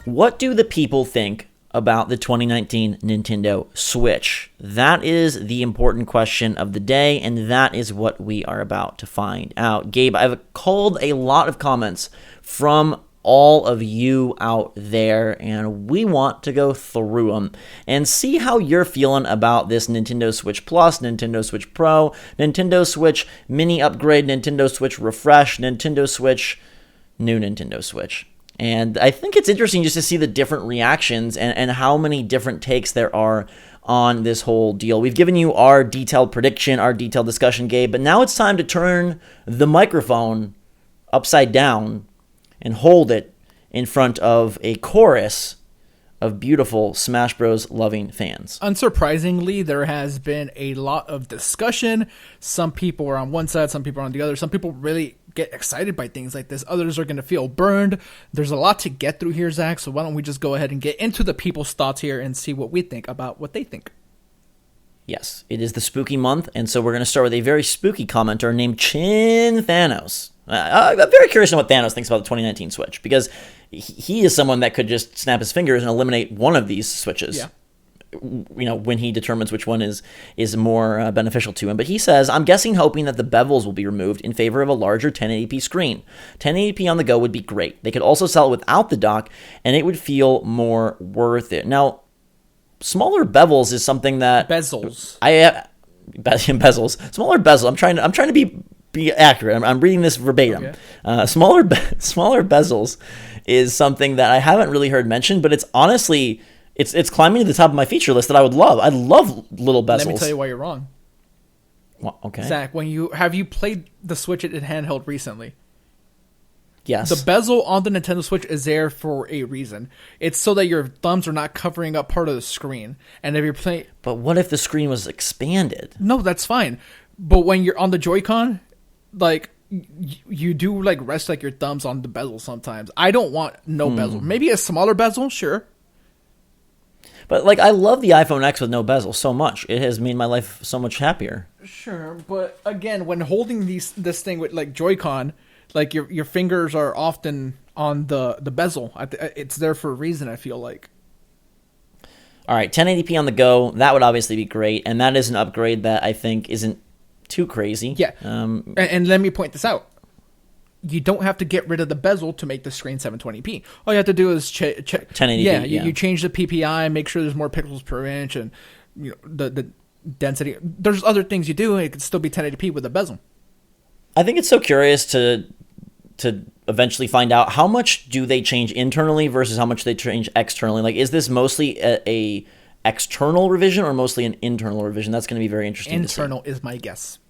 What do the people think about the 2019 Nintendo Switch? That is the important question of the day, and that is what we are about to find out. Gabe, I've culled a lot of comments from all of you out there, and we want to go through them and see how you're feeling about this Nintendo Switch Plus, Nintendo Switch Pro, Nintendo Switch Mini Upgrade, Nintendo Switch Refresh, Nintendo Switch, new Nintendo Switch. And I think it's interesting just to see the different reactions and how many different takes there are on this whole deal. We've given you our detailed prediction, our detailed discussion, Gabe, but now it's time to turn the microphone upside down and hold it in front of a chorus of beautiful Smash Bros. Loving fans. Unsurprisingly, there has been a lot of discussion. Some people are on one side, some people are on the other. Some people really get excited by things like this. Others are going to feel burned. There's a lot to get through here, Zach, so why don't we just go ahead and get into the people's thoughts here and see what we think about what they think. Yes, it is the spooky month, and so we're going to start with a very spooky commenter named Chin Thanos. I'm very curious on what Thanos thinks about the 2019 Switch, because he is someone that could just snap his fingers and eliminate one of these Switches. Yeah. You know, when he determines which one is more beneficial to him. But he says, I'm guessing hoping that the bezels will be removed in favor of a larger 1080p screen. 1080p on the go would be great. They could also sell it without the dock, and it would feel more worth it. Now, smaller bezels is something that bezels. Bezels. Smaller bezels. I'm trying to be accurate. I'm reading this verbatim. Okay. Smaller bezels is something that I haven't really heard mentioned, but it's honestly it's climbing to the top of my feature list that I would love. I love little bezels. Let me tell you why you're wrong. Well, okay. Zach, have you played the Switch in handheld recently? Yes. The bezel on the Nintendo Switch is there for a reason. It's so that your thumbs are not covering up part of the screen. And if you're playing, but what if the screen was expanded? No, that's fine. But when you're on the Joy-Con, like you do like rest like your thumbs on the bezel sometimes. I don't want no bezel. Maybe a smaller bezel, sure. But like I love the iPhone X with no bezel so much. It has made my life so much happier. Sure, but again, when holding this thing with like Joy-Con, like your fingers are often on the bezel. It's there for a reason, I feel like. All right, 1080p on the go. That would obviously be great, and that is an upgrade that I think isn't too crazy. Yeah. And let me point this out. You don't have to get rid of the bezel to make the screen 720p. All you have to do is check 1080p. Yeah, you change the PPI, make sure there's more pixels per inch, and you know the density. There's other things you do, and it could still be 1080p with a bezel. I think it's so curious to eventually find out how much do they change internally versus how much they change externally. Like, is this mostly a external revision or mostly an internal revision? That's going to be very interesting. Internal is my guess.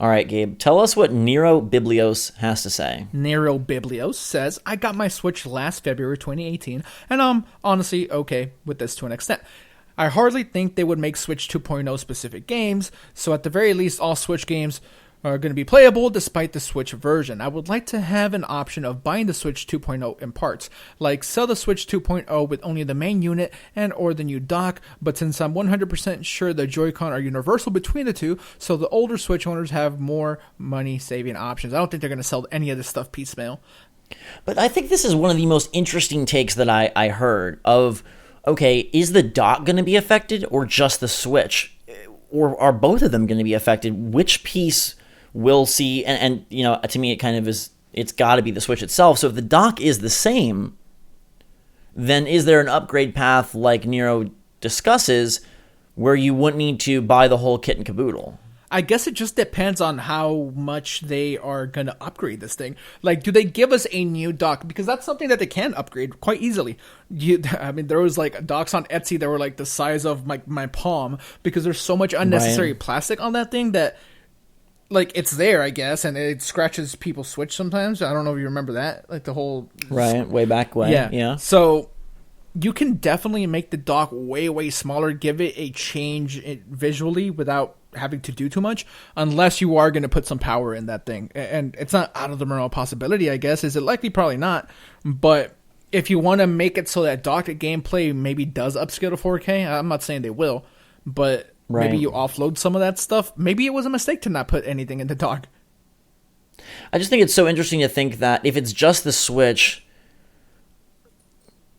All right, Gabe, tell us what Nero Biblios has to say. Nero Biblios says, I got my Switch last February 2018, and I'm honestly okay with this to an extent. I hardly think they would make Switch 2.0 specific games, so at the very least, all Switch games are going to be playable despite the Switch version. I would like to have an option of buying the Switch 2.0 in parts, like sell the Switch 2.0 with only the main unit and or the new dock, but since I'm 100% sure the Joy-Con are universal between the two, so the older Switch owners have more money-saving options. I don't think they're going to sell any of this stuff piecemeal. But I think this is one of the most interesting takes that I heard of, okay, is the dock going to be affected or just the Switch? Or are both of them going to be affected? Which piece will see, and you know, to me it kind of is, it's got to be the Switch itself. So if the dock is the same, then is there an upgrade path like Nero discusses where you wouldn't need to buy the whole kit and caboodle? I guess it just depends on how much they are going to upgrade this thing. Like, do they give us a new dock? Because that's something that they can upgrade quite easily. There was like docks on Etsy that were like the size of my palm, because there's so much unnecessary plastic on that thing that, like, it's there, I guess, and it scratches people's Switch sometimes. I don't know if you remember that. Like, the whole... Right, way back when. Yeah. So, you can definitely make the dock way, way smaller, give it a change visually without having to do too much, unless you are going to put some power in that thing. And it's not out of the realm of possibility, I guess. Is it likely? Probably not. But if you want to make it so that docked gameplay maybe does upscale to 4K, I'm not saying they will, but... Right. Maybe you offload some of that stuff. Maybe it was a mistake to not put anything in the dock. I just think it's so interesting to think that if it's just the Switch,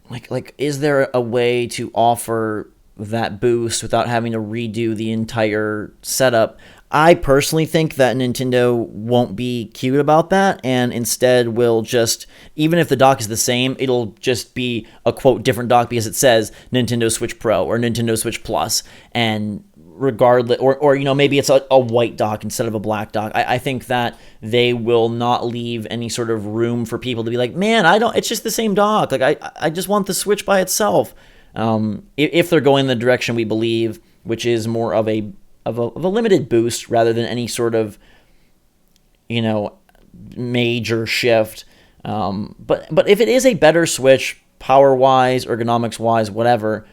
like is there a way to offer that boost without having to redo the entire setup? I personally think that Nintendo won't be cute about that, and instead will just, even if the dock is the same, it'll just be a quote different dock because it says Nintendo Switch Pro or Nintendo Switch Plus, and regardless, or maybe it's a white dock instead of a black dock. I think that they will not leave any sort of room for people to be like, man, it's just the same dock. Like I just want the Switch by itself. If they're going the direction we believe, which is more of a limited boost rather than any sort of, major shift. But if it is a better Switch, power-wise, ergonomics-wise, whatever,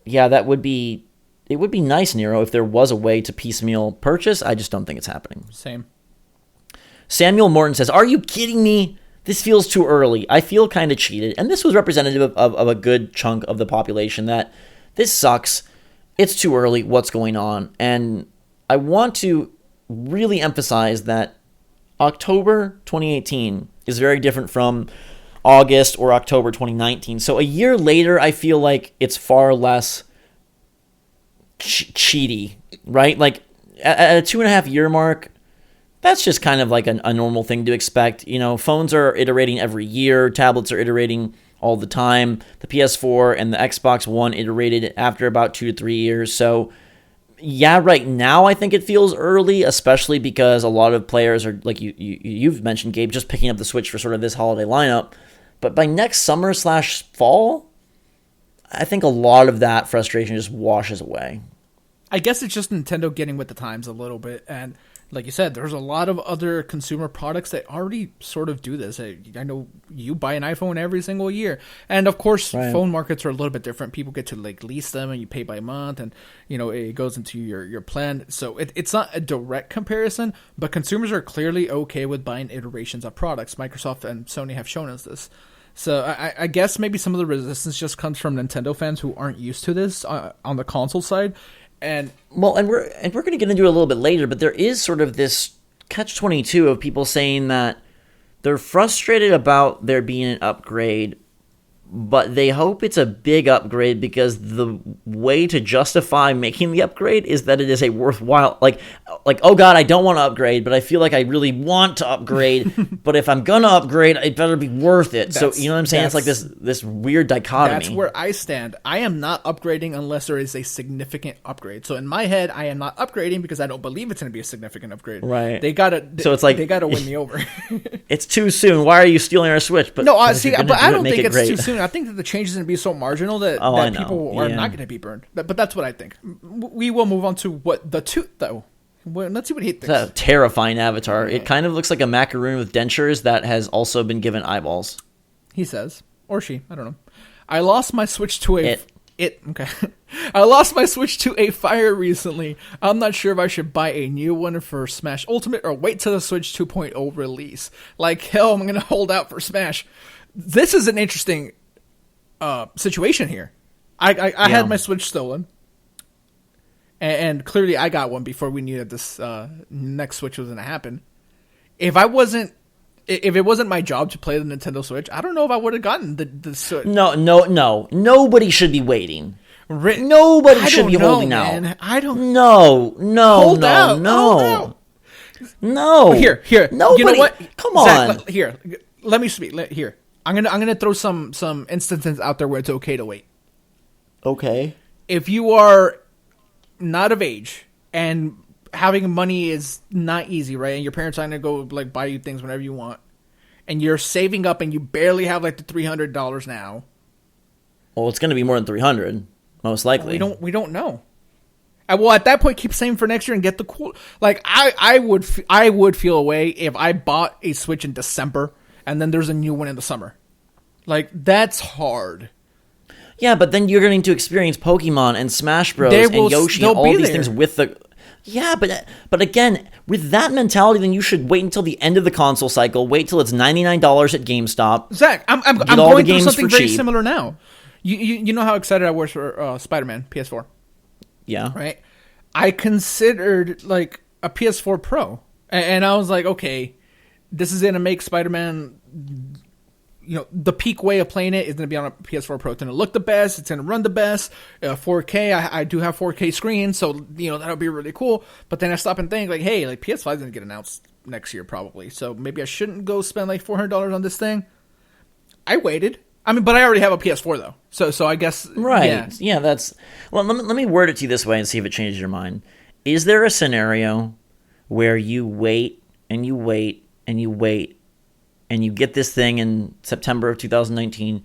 yeah, it would be nice, Nero, if there was a way to piecemeal purchase. I just don't think it's happening. Same. Samuel Morton says, are you kidding me? This feels too early. I feel kind of cheated. And this was representative of a good chunk of the population that this sucks. It's too early. What's going on? And I want to really emphasize that October 2018 is very different from August or October 2019. So a year later, I feel like it's far less cheaty, right? Like at a 2.5 year mark, that's just kind of like a normal thing to expect. Phones are iterating every year. Tablets are iterating all the time. The PS4 and the Xbox One iterated after about 2 to 3 years. So yeah, right now I think it feels early, especially because a lot of players are, like you've mentioned, Gabe, just picking up the Switch for sort of this holiday lineup. But by next summer/fall, I think a lot of that frustration just washes away. I guess it's just Nintendo getting with the times a little bit. And like you said, there's a lot of other consumer products that already sort of do this. I know you buy an iPhone every single year. And of course, right, phone markets are a little bit different. People get to lease them and you pay by month and, it goes into your plan. So it's not a direct comparison, but consumers are clearly okay with buying iterations of products. Microsoft and Sony have shown us this. So I guess maybe some of the resistance just comes from Nintendo fans who aren't used to this on the console side. And we're going to get into it a little bit later, but there is sort of this catch-22 of people saying that they're frustrated about there being an upgrade, but they hope it's a big upgrade because the way to justify making the upgrade is that it is a worthwhile, like oh god, I don't want to upgrade, but I feel like I really want to upgrade. But if I'm gonna upgrade, it better be worth it. So you know what I'm saying? It's like this weird dichotomy. That's where I stand. I am not upgrading unless there is a significant upgrade. So in my head, I am not upgrading because I don't believe it's going to be a significant upgrade. Right. So it's like they gotta win me over. It's too soon. Why are you stealing our Switch? But no, I don't think it's too soon. I think that the change is going to be so marginal that people are not going to be burned. But that's what I think. We will move on to what the two, though. Well, let's see what he thinks. It's a terrifying avatar. It kind of looks like a macaroon with dentures that has also been given eyeballs. He says. Or she. I don't know. I lost my Switch to a... Okay. I lost my Switch to a fire recently. I'm not sure if I should buy a new one for Smash Ultimate or wait till the Switch 2.0 release. Like hell, I'm going to hold out for Smash. This is an interesting situation here. I had my Switch stolen. And clearly I got one before we knew that this next Switch was going to happen. If it wasn't my job to play the Nintendo Switch, I don't know if I would have gotten the Switch. No. Nobody should be waiting. Nobody should be holding out. I don't know. Hold out. No. Here. Nobody. You know what? Come on. Zach, here. Let me speak. Here. I'm gonna throw some instances out there where it's okay to wait. Okay. If you are not of age and having money is not easy, right? And your parents are gonna go buy you things whenever you want, and you're saving up and you barely have the $300 now. Well, it's gonna be more than $300, most likely. We don't know. Well, at that point, keep saving for next year and get the cool. I would feel a way if I bought a Switch in December and then there's a new one in the summer. That's hard. Yeah, but then you're going to experience Pokemon and Smash Bros. And Yoshi and all these things with the... Yeah, but again, with that mentality, then you should wait until the end of the console cycle. Wait till it's $99 at GameStop. Zach, I'm going through something very similar now. You know how excited I was for Spider-Man PS4? Yeah. Right? I considered a PS4 Pro. And I was like, okay, this is going to make Spider-Man the peak way of playing it is going to be on a PS4 Pro. It's going to look the best. It's going to run the best. 4K. I do have 4K screen, so that'll be really cool. But then I stop and think like, hey, like PS5 is going to get announced next year probably. So maybe I shouldn't go spend like $400 on this thing. I waited. I mean, but I already have a PS4 though. So I guess right. Yeah, that's well. Let me word it to you this way and see if it changes your mind. Is there a scenario where you wait and you wait and you wait and you get this thing in September of 2019,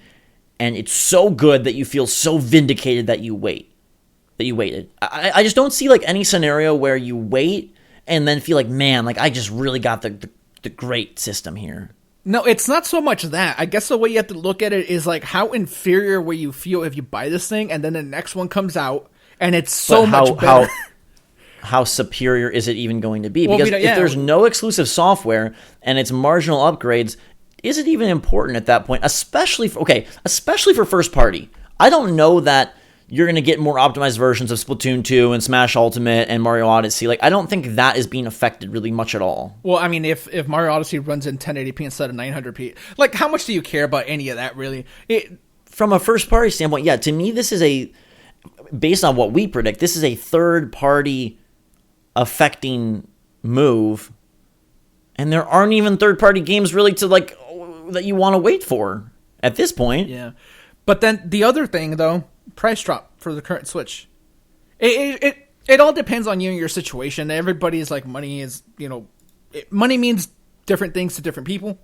and it's so good that you feel so vindicated that you waited? I just don't see like any scenario where you wait and then feel like, man, like I just really got the great system here. No, it's not so much that. I guess the way you have to look at it is like how inferior will you feel if you buy this thing and then the next one comes out and it's so much better. How superior is it even going to be? Because if there's no exclusive software and it's marginal upgrades, is it even important at that point? Especially for first party. I don't know that you're going to get more optimized versions of Splatoon 2 and Smash Ultimate and Mario Odyssey. Like, I don't think that is being affected really much at all. Well, I mean, if Mario Odyssey runs in 1080p instead of 900p, like, how much do you care about any of that, really? From a first party standpoint, yeah, to me, this is based on what we predict, this is a third party affecting move, and there aren't even third-party games really to like that you want to wait for at this point. Yeah, but then the other thing though, price drop for the current Switch. It all depends on you and your situation. Everybody's like money is money means different things to different people,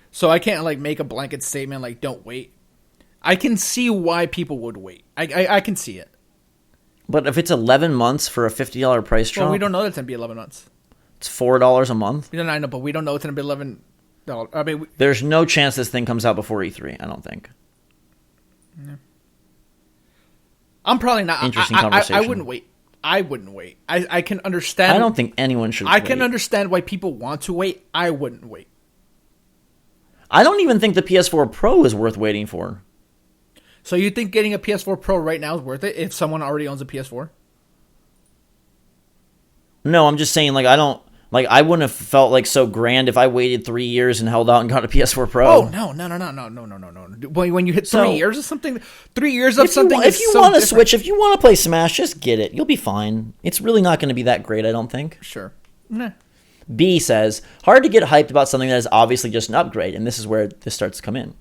so I can't like make a blanket statement like don't wait. I can see why people would wait. I can see it. But if it's 11 months for a $50 price drop... Well, we don't know that's going to be 11 months. It's $4 a month? I know, but we don't know it's going to be $11. I mean... There's no chance this thing comes out before E3, I don't think. Yeah. I'm probably not... Interesting conversation. I wouldn't wait. I can understand... I don't think anyone should wait. I can understand why people want to wait. I wouldn't wait. I don't even think the PS4 Pro is worth waiting for. So you think getting a PS4 Pro right now is worth it if someone already owns a PS4? No, I'm just saying, like, I wouldn't have felt like so grand if I waited 3 years and held out and got a PS4 Pro. Oh, no. When you hit 3 years of something, 3 years of something if you want to switch, if you want to play Smash, just get it. You'll be fine. It's really not going to be that great, I don't think. Sure. Nah. B says, hard to get hyped about something that is obviously just an upgrade, and this is where this starts to come in.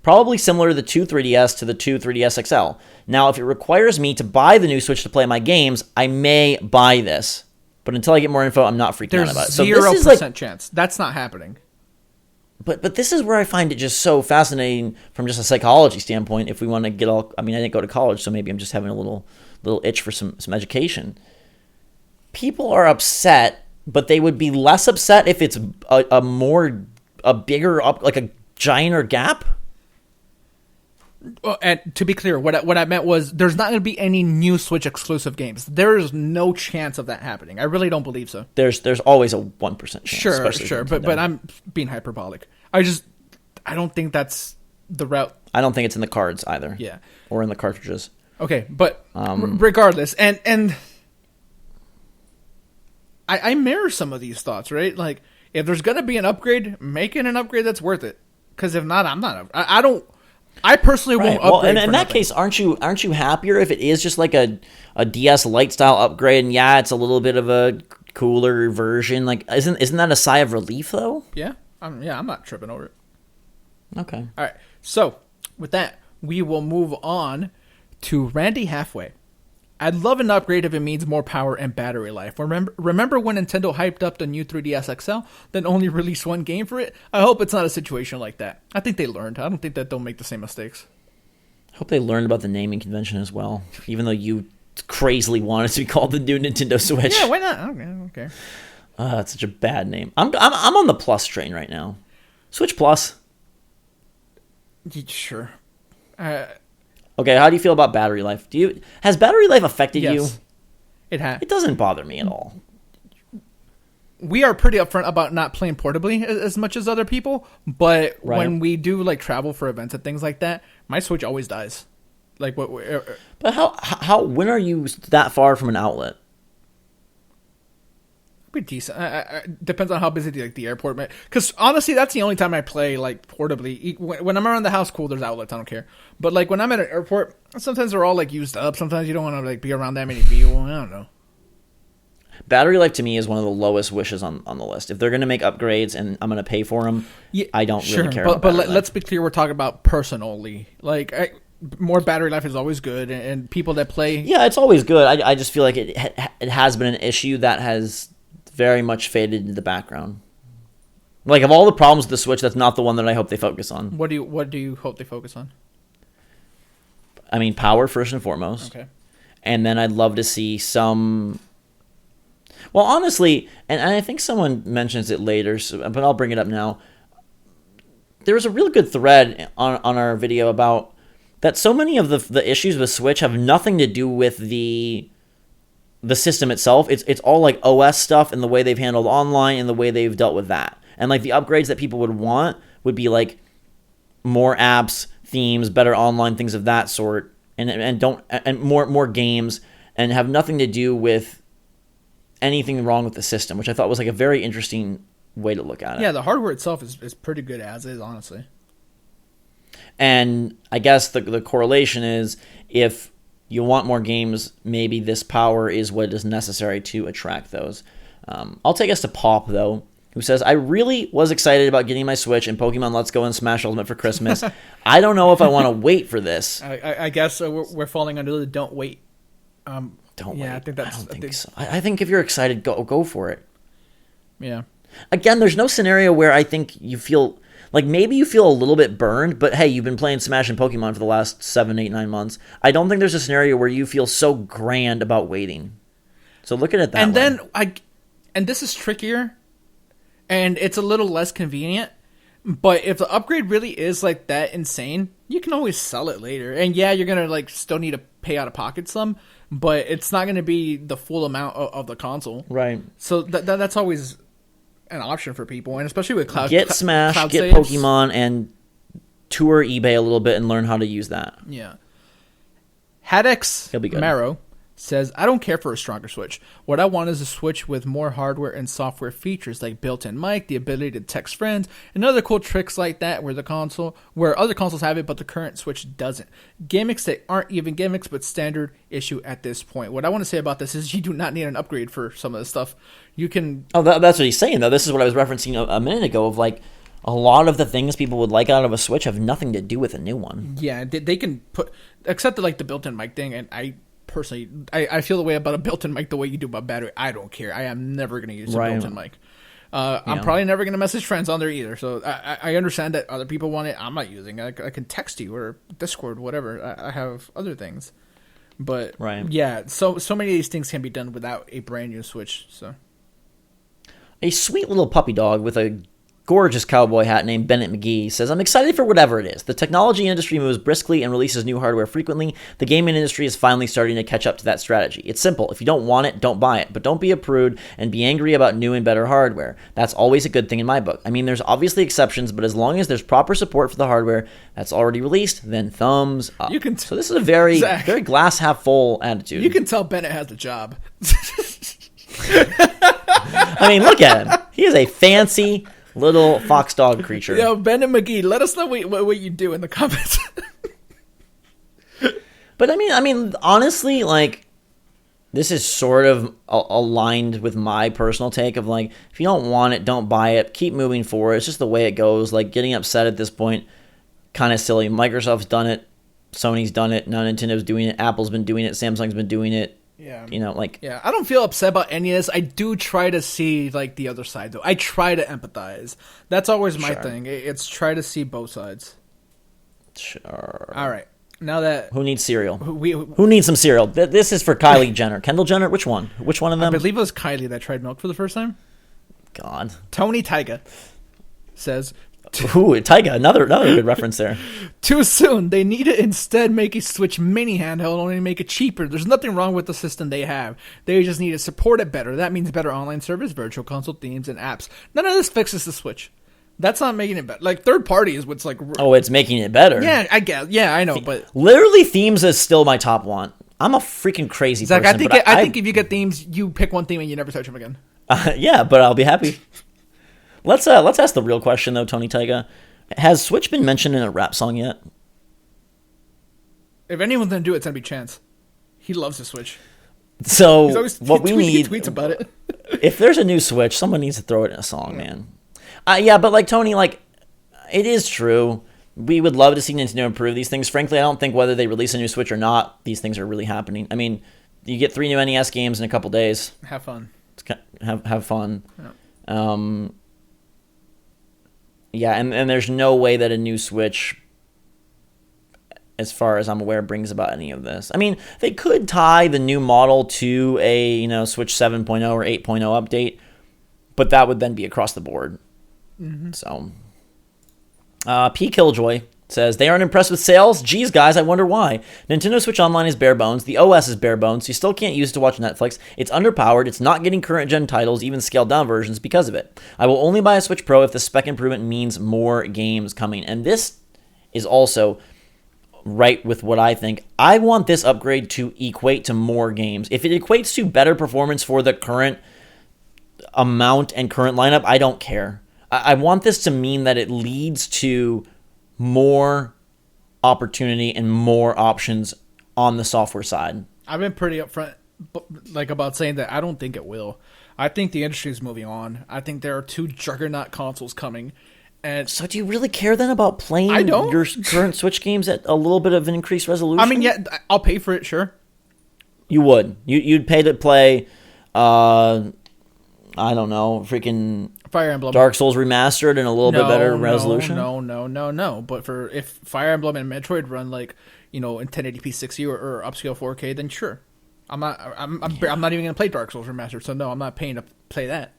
Probably similar to the 2 3DS to the 2 3DS XL. Now, if it requires me to buy the new Switch to play my games, I may buy this. But until I get more info, I'm not freaking out about it. There's 0% chance. That's not happening. But this is where I find it just so fascinating from just a psychology standpoint. If we want to get all... I mean, I didn't go to college, so maybe I'm just having a little itch for some education. People are upset, but they would be less upset if it's a bigger, like a gianter gap. And to be clear, what I meant was there's not going to be any new Switch exclusive games. There is no chance of that happening. I really don't believe so. There's always a 1% chance. Sure, but I'm being hyperbolic. I don't think that's the route. I don't think it's in the cards either. Yeah, or in the cartridges. Okay, but regardless, and I mirror some of these thoughts, right? Like if there's going to be an upgrade, make it an upgrade that's worth it. Because if not, I'm not. I don't. I personally won't upgrade. Well, and in that case, aren't you happier if it is just like a DS Lite style upgrade? And yeah, it's a little bit of a cooler version. Like, isn't that a sigh of relief though? Yeah, I'm not tripping over it. Okay. All right. So with that, we will move on to Randy Halfway. I'd love an upgrade if it means more power and battery life. Remember when Nintendo hyped up the new 3DS XL, then only released one game for it? I hope it's not a situation like that. I think they learned. I don't think that they'll make the same mistakes. I hope they learned about the naming convention as well, even though you crazily want it to be called the new Nintendo Switch. Yeah, why not? Okay. That's such a bad name. I'm on the Plus train right now. Switch Plus. Sure. Okay, how do you feel about battery life? Has battery life affected you? It has. It doesn't bother me at all. We are pretty upfront about not playing portably as much as other people, but when we do like travel for events and things like that, my Switch always dies. Like what? But how? When are you that far from an outlet? Be decent. Depends on how busy the airport. Because honestly, that's the only time I play like portably. When I'm around the house, cool. There's outlets. I don't care. But like when I'm at an airport, sometimes they're all like used up. Sometimes you don't want to like be around that many people. I don't know. Battery life to me is one of the lowest wishes on the list. If they're going to make upgrades and I'm going to pay for them, I don't really care. But let's be clear. We're talking about personally. Like more battery life is always good, and people that play. Yeah, it's always good. I just feel like it has been an issue that has very much faded into the background. Like of all the problems with the Switch, that's not the one that I hope they focus on. What do you hope they focus on? I mean, power first and foremost. Okay. And then I'd love to see some. Well, honestly, and I think someone mentions it later, but I'll bring it up now. There was a really good thread on our video about that. So many of the issues with Switch have nothing to do with the system itself. It's all like OS stuff and the way they've handled online and the way they've dealt with that. And like the upgrades that people would want would be like more apps, themes, better online, things of that sort, and more games, and have nothing to do with anything wrong with the system, which I thought was like a very interesting way to look at it. Yeah, the hardware itself is pretty good as is, honestly. And I guess the correlation is if you want more games, maybe this power is what is necessary to attract those. I'll take us to Pop, though, who says, I really was excited about getting my Switch and Pokemon Let's Go and Smash Ultimate for Christmas. I don't know if I want to wait for this. I guess we're falling under the don't wait. Don't yeah, wait. I think that's. I don't think so. I think if you're excited, go for it. Yeah. Again, there's no scenario where I think you feel... Like, maybe you feel a little bit burned, but hey, you've been playing Smash and Pokemon for the last 7, 8, 9 months. I don't think there's a scenario where you feel so grand about waiting. So look at it that way. And this is trickier, and it's a little less convenient, but if the upgrade really is, like, that insane, you can always sell it later. And yeah, you're going to, like, still need to pay out of pocket some, but it's not going to be the full amount of the console. Right. So that's always an option for people, and especially with cloud. Get Smash, cloud get saves. Pokemon, and tour eBay a little bit and learn how to use that. Yeah. Hadex He'll be good. Marrow says, I don't care for a stronger Switch. What I want is a Switch with more hardware and software features like built-in mic, the ability to text friends, and other cool tricks like that where other consoles have it, but the current Switch doesn't. Gimmicks that aren't even gimmicks, but standard issue at this point. What I want to say about this is you do not need an upgrade for some of this stuff. You can... Oh, that's what he's saying, though. This is what I was referencing a minute ago of, like, a lot of the things people would like out of a Switch have nothing to do with a new one. Yeah, they can put... Except the, like, the built-in mic thing, and personally, I feel the way about a built-in mic the way you do about battery. I don't care. I am never going to use a built-in mic. I'm probably never going to message friends on there either. So I understand that other people want it. I'm not using it. I can text you or Discord, whatever. I have other things. But yeah, so many of these things can be done without a brand new Switch. So a sweet little puppy dog with a gorgeous cowboy hat named Bennett McGee says, I'm excited for whatever it is. The technology industry moves briskly and releases new hardware frequently. The gaming industry is finally starting to catch up to that strategy. It's simple. If you don't want it, don't buy it. But don't be a prude and be angry about new and better hardware. That's always a good thing in my book. I mean, there's obviously exceptions, but as long as there's proper support for the hardware that's already released, then thumbs up. So this is a very, very glass half full attitude. You can tell Bennett has the job. I mean, look at him. He is a fancy little fox dog creature. Yo, Bennett McGee, let us know what you do in the comments. But I mean, honestly, like, this is sort of aligned with my personal take of, like, if you don't want it, don't buy it. Keep moving forward. It's just the way it goes. Like, getting upset at this point, kind of silly. Microsoft's done it. Sony's done it. Now Nintendo's doing it. Apple's been doing it. Samsung's been doing it. Yeah. You know, like... Yeah, I don't feel upset about any of this. I do try to see, like, the other side, though. I try to empathize. That's always my thing. It's try to see both sides. Sure. All right. Now that... Who needs cereal? Who needs some cereal? This is for Kylie Jenner. Kendall Jenner? Which one? Which one of them? I believe it was Kylie that tried milk for the first time. God. Tony Tyga says... Ooh, Tyga, another good reference there. Too soon. They need to instead make a Switch Mini handheld, only to make it cheaper. There's nothing wrong with the system they have. They just need to support it better. That means better online service, virtual console themes, and apps. None of this fixes the Switch. That's not making it better. Like, third party is what's like... Oh, it's making it better. Yeah, I guess. Yeah, I know, but... Literally, themes is still my top one. I'm a freaking crazy Zach, person. I think if you get themes, you pick one theme and you never touch them again. Yeah, but I'll be happy. Let's ask the real question though, Tony Taiga. Has Switch been mentioned in a rap song yet? If anyone's gonna do it, it's gonna be Chance. He loves the Switch. So He tweets about it. If there's a new Switch, someone needs to throw it in a song, man. Yeah, but like Tony, like it is true. We would love to see Nintendo improve these things. Frankly, I don't think whether they release a new Switch or not, these things are really happening. I mean, you get 3 new NES games in a couple days. Have fun. Have fun. Yeah. Yeah, and there's no way that a new Switch, as far as I'm aware, brings about any of this. I mean, they could tie the new model to a Switch 7.0 or 8.0 update, but that would then be across the board. Mm-hmm. So, P. Killjoy says, they aren't impressed with sales? Geez, guys, I wonder why. Nintendo Switch Online is bare bones. The OS is bare bones. So you still can't use it to watch Netflix. It's underpowered. It's not getting current-gen titles, even scaled-down versions, because of it. I will only buy a Switch Pro if the spec improvement means more games coming. And this is also right with what I think. I want this upgrade to equate to more games. If it equates to better performance for the current amount and current lineup, I don't care. I want this to mean that it leads to more opportunity and more options on the software side. I've been pretty upfront about saying that I don't think it will. I think the industry is moving on. I think there are 2 juggernaut consoles coming. And so do you really care then about playing your current Switch games at a little bit of an increased resolution? I mean, yeah, I'll pay for it, sure. You would. You'd pay to play, I don't know, freaking Fire Emblem, Dark Souls remastered and a little bit better resolution. No. But if Fire Emblem and Metroid run like in 1080p 60 or upscale 4K, then sure. I'm not even gonna play Dark Souls remastered, so no, I'm not paying to play that.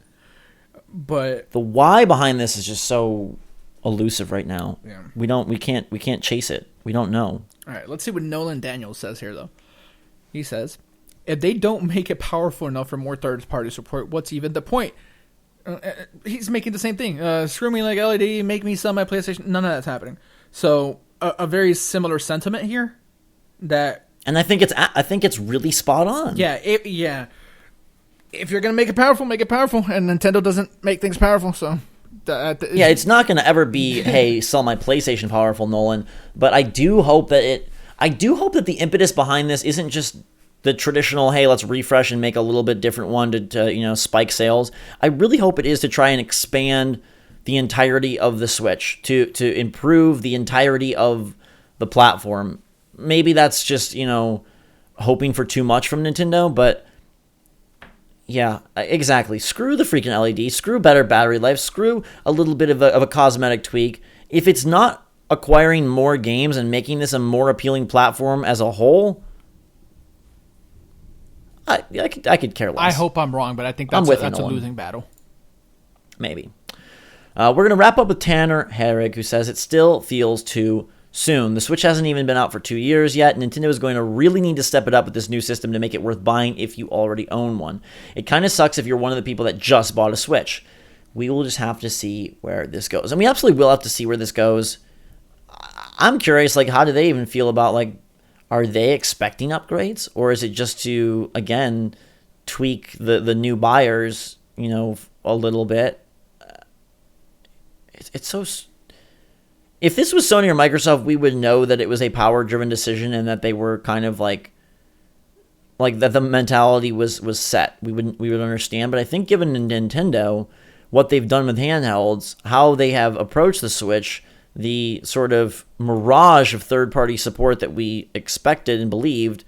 But the why behind this is just so elusive right now. Yeah. We can't chase it. We don't know. All right, let's see what Nolan Daniels says here though. He says, if they don't make it powerful enough for more third-party support, what's even the point? He's making the same thing. Screw me like LED, make me sell my PlayStation. None of that's happening. So a very similar sentiment here. And I think it's really spot on. Yeah. If you're gonna make it powerful, and Nintendo doesn't make things powerful, so. It's not gonna ever be, hey, sell my PlayStation powerful, Nolan. But I do hope that the impetus behind this isn't just the traditional, hey, let's refresh and make a little bit different one to spike sales. I really hope it is to try and expand the entirety of the Switch, to improve the entirety of the platform. Maybe that's just, hoping for too much from Nintendo, but yeah, exactly. Screw the freaking LED, screw better battery life, screw a little bit of a cosmetic tweak. If it's not acquiring more games and making this a more appealing platform as a whole, I could care less. I hope I'm wrong, but I think that's a losing battle. Maybe. We're going to wrap up with Tanner Herrig, who says it still feels too soon. The Switch hasn't even been out for 2 years yet. Nintendo is going to really need to step it up with this new system to make it worth buying if you already own one. It kind of sucks if you're one of the people that just bought a Switch. We will just have to see where this goes. And we absolutely will have to see where this goes. I'm curious, how do they even feel about, are they expecting upgrades? Or is it just to, again, tweak the new buyers, a little bit? It's so... If this was Sony or Microsoft, we would know that it was a power-driven decision and that they were kind of like that the mentality was set. We would understand. But I think given Nintendo, what they've done with handhelds, how they have approached the Switch, the sort of mirage of third-party support that we expected and believed,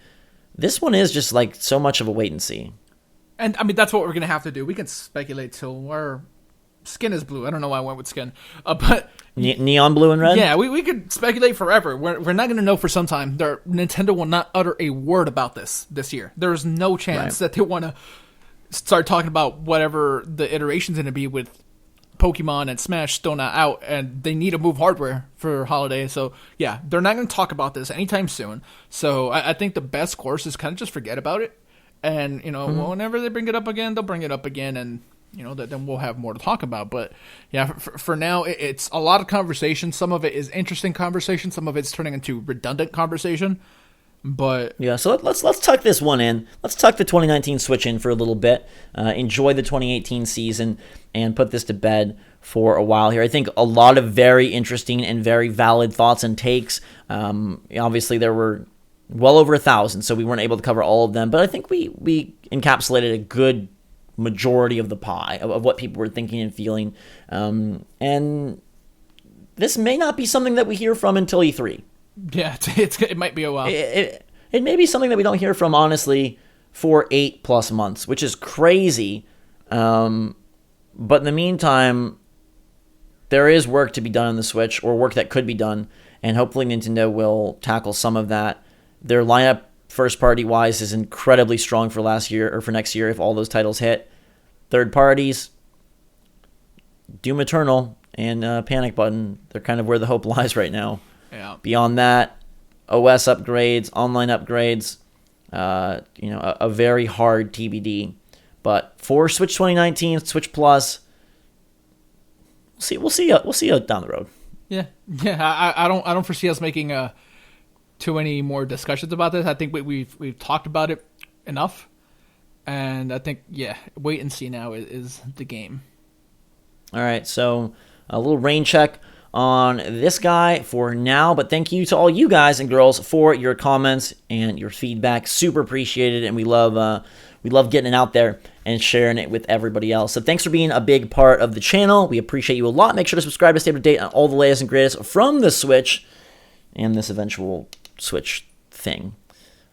this one is just so much of a wait and see. And I mean, that's what we're going to have to do. We can speculate till our skin is blue. I don't know why I went with skin. But neon blue and red? Yeah, we could speculate forever. We're not going to know for some time. Nintendo will not utter a word about this year. There's no chance that they want to start talking about whatever the iteration's going to be with Pokemon and Smash still not out, and they need to move hardware for holiday. So, yeah, they're not going to talk about this anytime soon. So, I think the best course is kind of just forget about it. And, whenever they bring it up again, they'll bring it up again, and, then we'll have more to talk about. But, yeah, for now, it's a lot of conversation. Some of it is interesting conversation. Some of it's turning into redundant conversation. But yeah, so let's tuck this one in. Let's tuck the 2019 Switch in for a little bit. Enjoy the 2018 season and put this to bed for a while here. I think a lot of very interesting and very valid thoughts and takes. Obviously, there were well over 1,000, so we weren't able to cover all of them. But I think we encapsulated a good majority of the pie of what people were thinking and feeling. And this may not be something that we hear from until E3. yeah, it might be a while. It may be something that we don't hear from, honestly, for 8+ months, which is crazy. But in the meantime, there is work to be done on the Switch, or work that could be done, and hopefully Nintendo will tackle some of that. Their lineup, first-party wise, is incredibly strong for last year, or for next year if all those titles hit. Third parties, Doom Eternal and Panic Button, they're kind of where the hope lies right now. Yeah. Beyond that, OS upgrades, online upgrades, a very hard TBD. But for Switch 2019, Switch Plus, we'll see you down the road. Yeah. I don't foresee us making too many more discussions about this. I think we've talked about it enough, and I think wait and see now is the game. All right, so a little rain check on this guy for now, but thank you to all you guys and girls for your comments and your feedback. Super appreciated, and we love getting it out there and sharing it with everybody else. So thanks for being a big part of the channel. We appreciate you a lot. Make sure to subscribe to stay up to date on all the latest and greatest from the Switch and this eventual Switch thing.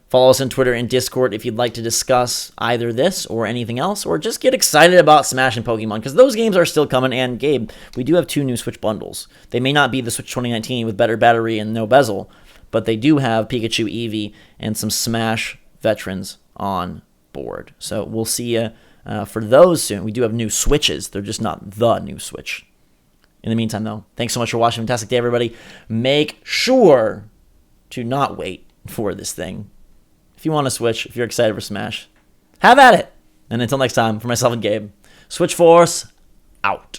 Follow us on Twitter and Discord if you'd like to discuss either this or anything else, or just get excited about Smash and Pokemon, because those games are still coming. And Gabe, we do have 2 new Switch bundles. They may not be the Switch 2019 with better battery and no bezel, but they do have Pikachu, Eevee, and some Smash veterans on board. So we'll see you for those soon. We do have new Switches. They're just not the new Switch. In the meantime, though, thanks so much for watching. Fantastic day, everybody. Make sure to not wait for this thing. If you want to Switch, if you're excited for Smash, have at it. And until next time, for myself and Gabe, Switch Force, out.